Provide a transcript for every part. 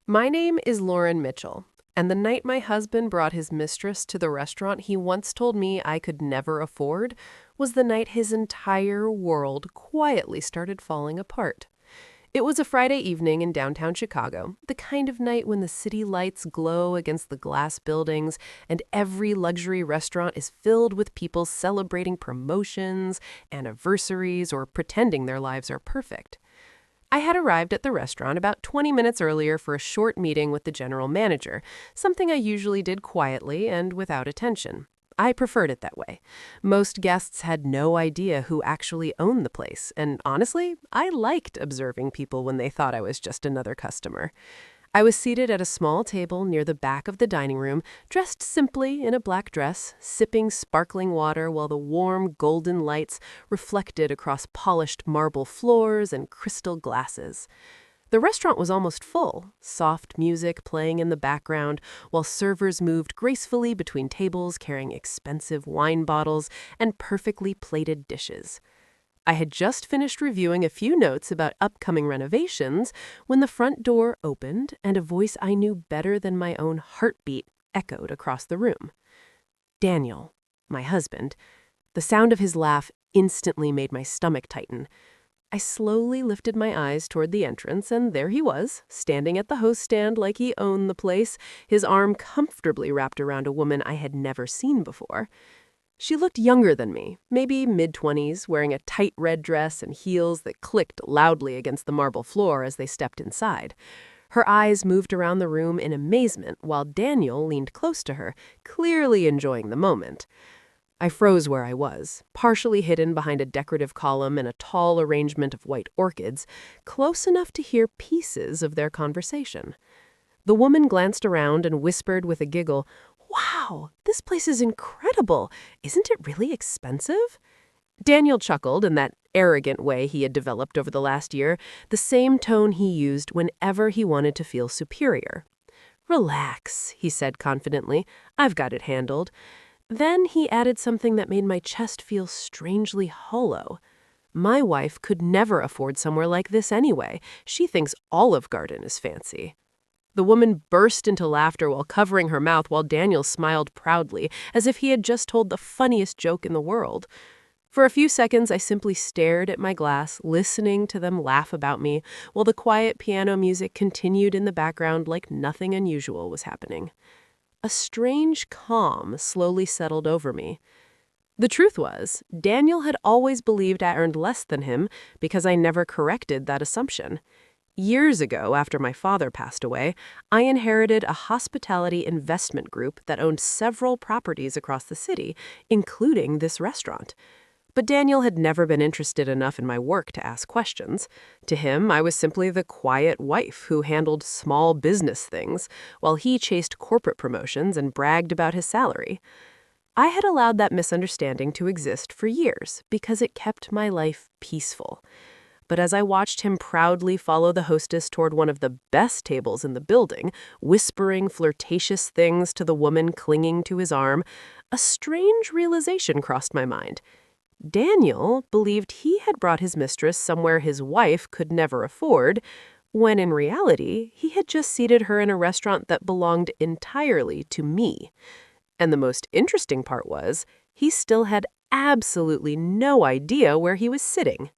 My name is Lauren Mitchell, and the night my husband brought his mistress to the restaurant he once told me I could never afford was the night his entire world quietly started falling apart. It was a Friday evening in downtown Chicago, the kind of night when the city lights glow against the glass buildings and every luxury restaurant is filled with people celebrating promotions, anniversaries, or pretending their lives are perfect. I had arrived at the restaurant about 20 minutes earlier for a short meeting with the general manager, something I usually did quietly and without attention. I preferred it that way. Most guests had no idea who actually owned the place, and honestly, I liked observing people when they thought I was just another customer. I was seated at a small table near the back of the dining room, dressed simply in a black dress, sipping sparkling water while the warm golden lights reflected across polished marble floors and crystal glasses. The restaurant was almost full, soft music playing in the background, while servers moved gracefully between tables carrying expensive wine bottles and perfectly plated dishes. I had just finished reviewing a few notes about upcoming renovations when the front door opened and a voice I knew better than my own heartbeat echoed across the room. Daniel, my husband. The sound of his laugh instantly made my stomach tighten. I slowly lifted my eyes toward the entrance, and there he was, standing at the host stand like he owned the place, his arm comfortably wrapped around a woman I had never seen before. She looked younger than me, maybe mid-20s, wearing a tight red dress and heels that clicked loudly against the marble floor as they stepped inside. Her eyes moved around the room in amazement while Daniel leaned close to her, clearly enjoying the moment. I froze where I was, partially hidden behind a decorative column and a tall arrangement of white orchids, close enough to hear pieces of their conversation. The woman glanced around and whispered with a giggle, "Wow, this place is incredible. Isn't it really expensive?" Daniel chuckled in that arrogant way he had developed over the last year, the same tone he used whenever he wanted to feel superior. "Relax," he said confidently. "I've got it handled." Then he added something that made my chest feel strangely hollow. "My wife could never afford somewhere like this anyway. She thinks Olive Garden is fancy." The woman burst into laughter while covering her mouth while Daniel smiled proudly, as if he had just told the funniest joke in the world. For a few seconds, I simply stared at my glass, listening to them laugh about me, while the quiet piano music continued in the background like nothing unusual was happening. A strange calm slowly settled over me. The truth was, Daniel had always believed I earned less than him because I never corrected that assumption. Years ago, after my father passed away, I inherited a hospitality investment group that owned several properties across the city, including this restaurant. But Daniel had never been interested enough in my work to ask questions. To him, I was simply the quiet wife who handled small business things, while he chased corporate promotions and bragged about his salary. I had allowed that misunderstanding to exist for years because it kept my life peaceful. But as I watched him proudly follow the hostess toward one of the best tables in the building, whispering flirtatious things to the woman clinging to his arm, a strange realization crossed my mind. Daniel believed he had brought his mistress somewhere his wife could never afford, when in reality, he had just seated her in a restaurant that belonged entirely to me. And the most interesting part was, he still had absolutely no idea where he was sitting.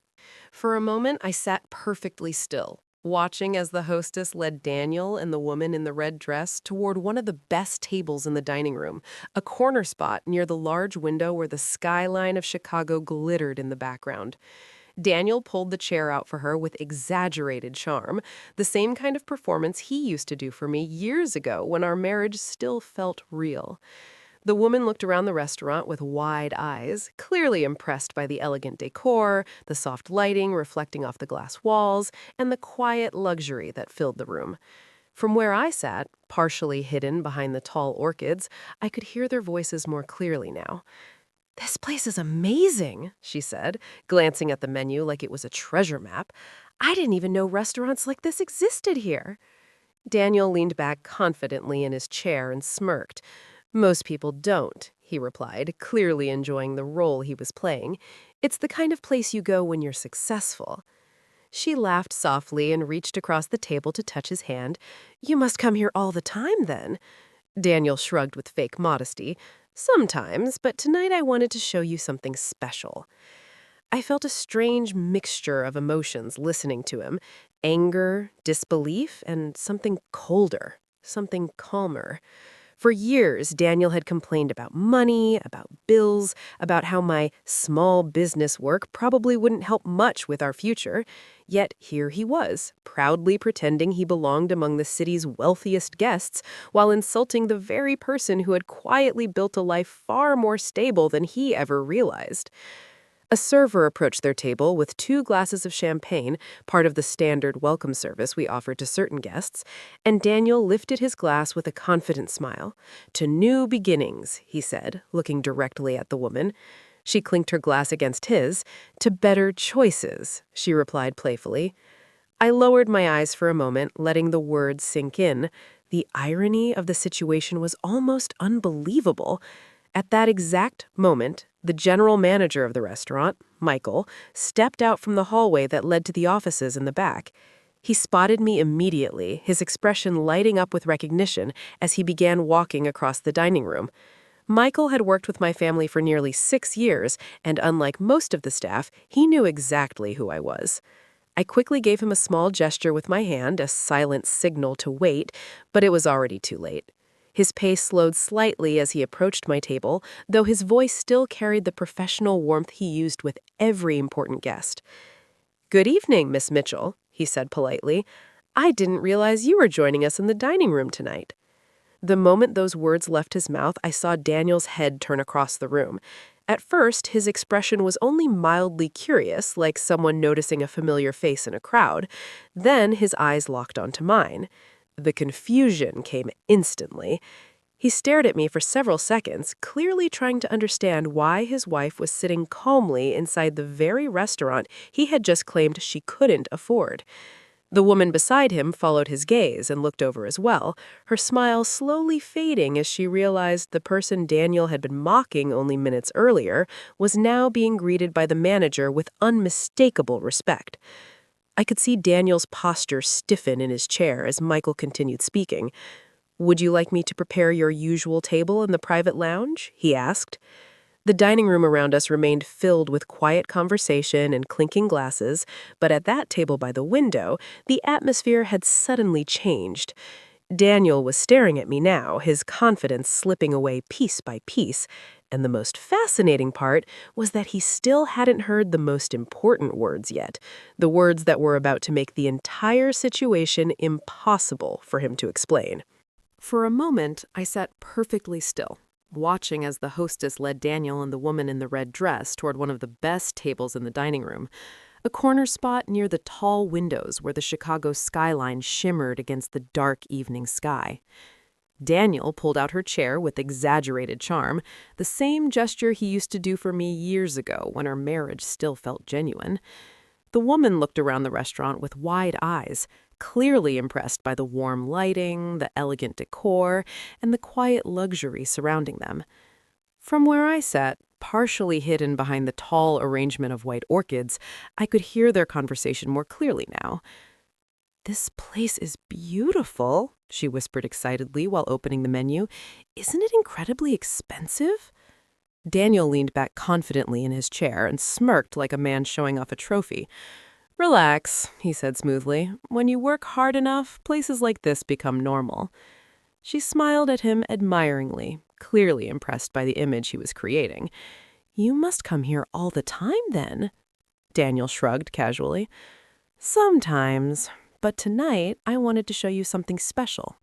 For a moment, I sat perfectly still, watching as the hostess led Daniel and the woman in the red dress toward one of the best tables in the dining room, a corner spot near the large window where the skyline of Chicago glittered in the background. Daniel pulled the chair out for her with exaggerated charm, the same kind of performance he used to do for me years ago when our marriage still felt real. The woman looked around the restaurant with wide eyes, clearly impressed by the elegant decor, the soft lighting reflecting off the glass walls, and the quiet luxury that filled the room. From where I sat, partially hidden behind the tall orchids, I could hear their voices more clearly now. "This place is amazing," she said, glancing at the menu like it was a treasure map. "I didn't even know restaurants like this existed here." Daniel leaned back confidently in his chair and smirked. "Most people don't," he replied, clearly enjoying the role he was playing. "It's the kind of place you go when you're successful." She laughed softly and reached across the table to touch his hand. "You must come here all the time, then." Daniel shrugged with fake modesty. "Sometimes, but tonight I wanted to show you something special." I felt a strange mixture of emotions listening to him: anger, disbelief, and something colder, something calmer. For years, Daniel had complained about money, about bills, about how my small business work probably wouldn't help much with our future. Yet here he was, proudly pretending he belonged among the city's wealthiest guests, while insulting the very person who had quietly built a life far more stable than he ever realized. A server approached their table with 2 glasses of champagne, part of the standard welcome service we offered to certain guests, and Daniel lifted his glass with a confident smile. "To new beginnings," he said, looking directly at the woman. She clinked her glass against his. "To better choices," she replied playfully. I lowered my eyes for a moment, letting the words sink in. The irony of the situation was almost unbelievable. At that exact moment, the general manager of the restaurant, Michael, stepped out from the hallway that led to the offices in the back. He spotted me immediately, his expression lighting up with recognition as he began walking across the dining room. Michael had worked with my family for nearly 6 years, and unlike most of the staff, he knew exactly who I was. I quickly gave him a small gesture with my hand, a silent signal to wait, but it was already too late. His pace slowed slightly as he approached my table, though his voice still carried the professional warmth he used with every important guest. "Good evening, Miss Mitchell," he said politely. "I didn't realize you were joining us in the dining room tonight." The moment those words left his mouth, I saw Daniel's head turn across the room. At first, his expression was only mildly curious, like someone noticing a familiar face in a crowd. Then his eyes locked onto mine. The confusion came instantly. He stared at me for several seconds, clearly trying to understand why his wife was sitting calmly inside the very restaurant he had just claimed she couldn't afford. The woman beside him followed his gaze and looked over as well, her smile slowly fading as she realized the person Daniel had been mocking only minutes earlier was now being greeted by the manager with unmistakable respect. I could see Daniel's posture stiffen in his chair as Michael continued speaking. "Would you like me to prepare your usual table in the private lounge?" he asked. The dining room around us remained filled with quiet conversation and clinking glasses, but at that table by the window, the atmosphere had suddenly changed. Daniel was staring at me now, his confidence slipping away piece by piece, and the most fascinating part was that he still hadn't heard the most important words yet, the words that were about to make the entire situation impossible for him to explain. For a moment, I sat perfectly still, watching as the hostess led Daniel and the woman in the red dress toward one of the best tables in the dining room, a corner spot near the tall windows where the Chicago skyline shimmered against the dark evening sky. Daniel pulled out her chair with exaggerated charm, the same gesture he used to do for me years ago when our marriage still felt genuine. The woman looked around the restaurant with wide eyes, clearly impressed by the warm lighting, the elegant decor, and the quiet luxury surrounding them. From where I sat, partially hidden behind the tall arrangement of white orchids, I could hear their conversation more clearly now. "This place is beautiful," she whispered excitedly while opening the menu. "Isn't it incredibly expensive?" Daniel leaned back confidently in his chair and smirked like a man showing off a trophy. "Relax," he said smoothly. "When you work hard enough, places like this become normal." She smiled at him admiringly, clearly impressed by the image he was creating. "You must come here all the time, then?" Daniel shrugged casually. "Sometimes, but tonight I wanted to show you something special."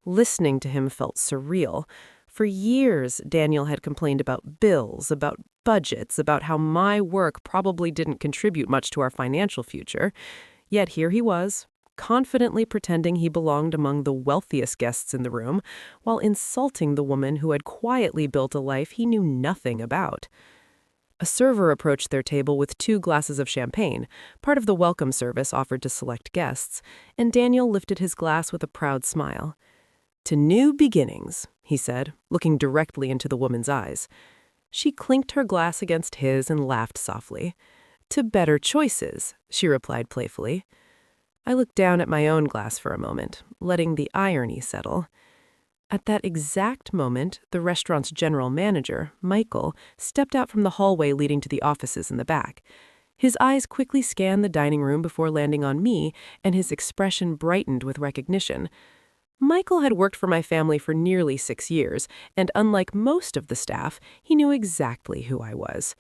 Listening to him felt surreal. For years, Daniel had complained about bills, about budgets, about how my work probably didn't contribute much to our financial future. Yet here he was, confidently pretending he belonged among the wealthiest guests in the room, while insulting the woman who had quietly built a life he knew nothing about. A server approached their table with 2 glasses of champagne, part of the welcome service offered to select guests, and Daniel lifted his glass with a proud smile. "To new beginnings," he said, looking directly into the woman's eyes. She clinked her glass against his and laughed softly. To better choices, she replied playfully. I looked down at my own glass for a moment, letting the irony settle. At that exact moment, the restaurant's general manager, Michael, stepped out from the hallway leading to the offices in the back. His eyes quickly scanned the dining room before landing on me, and his expression brightened with recognition. Michael had worked for my family for nearly 6 years, and unlike most of the staff, he knew exactly who I was.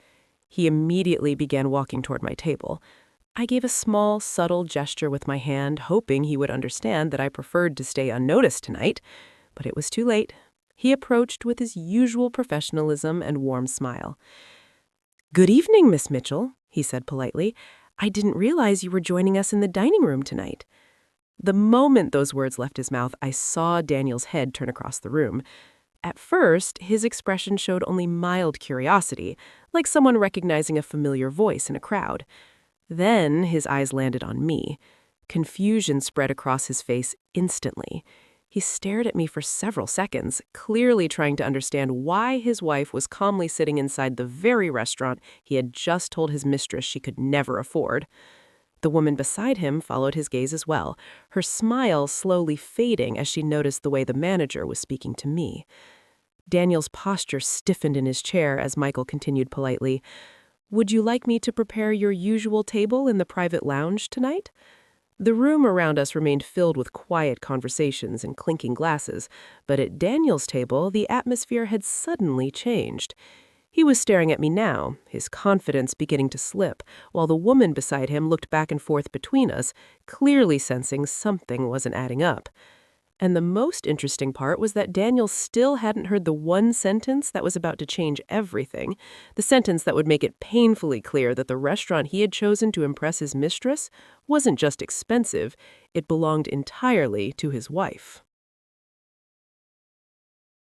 He immediately began walking toward my table. I gave a small, subtle gesture with my hand, hoping he would understand that I preferred to stay unnoticed tonight, but it was too late. He approached with his usual professionalism and warm smile. "Good evening, Miss Mitchell," he said politely. "I didn't realize you were joining us in the dining room tonight." The moment those words left his mouth, I saw Daniel's head turn across the room. At first, his expression showed only mild curiosity, like someone recognizing a familiar voice in a crowd. Then his eyes landed on me. Confusion spread across his face instantly. He stared at me for several seconds, clearly trying to understand why his wife was calmly sitting inside the very restaurant he had just told his mistress she could never afford. The woman beside him followed his gaze as well, her smile slowly fading as she noticed the way the manager was speaking to me. Daniel's posture stiffened in his chair as Michael continued politely, "Would you like me to prepare your usual table in the private lounge tonight?" The room around us remained filled with quiet conversations and clinking glasses, but at Daniel's table, the atmosphere had suddenly changed. He was staring at me now, his confidence beginning to slip, while the woman beside him looked back and forth between us, clearly sensing something wasn't adding up. And the most interesting part was that Daniel still hadn't heard the one sentence that was about to change everything, the sentence that would make it painfully clear that the restaurant he had chosen to impress his mistress wasn't just expensive, it belonged entirely to his wife.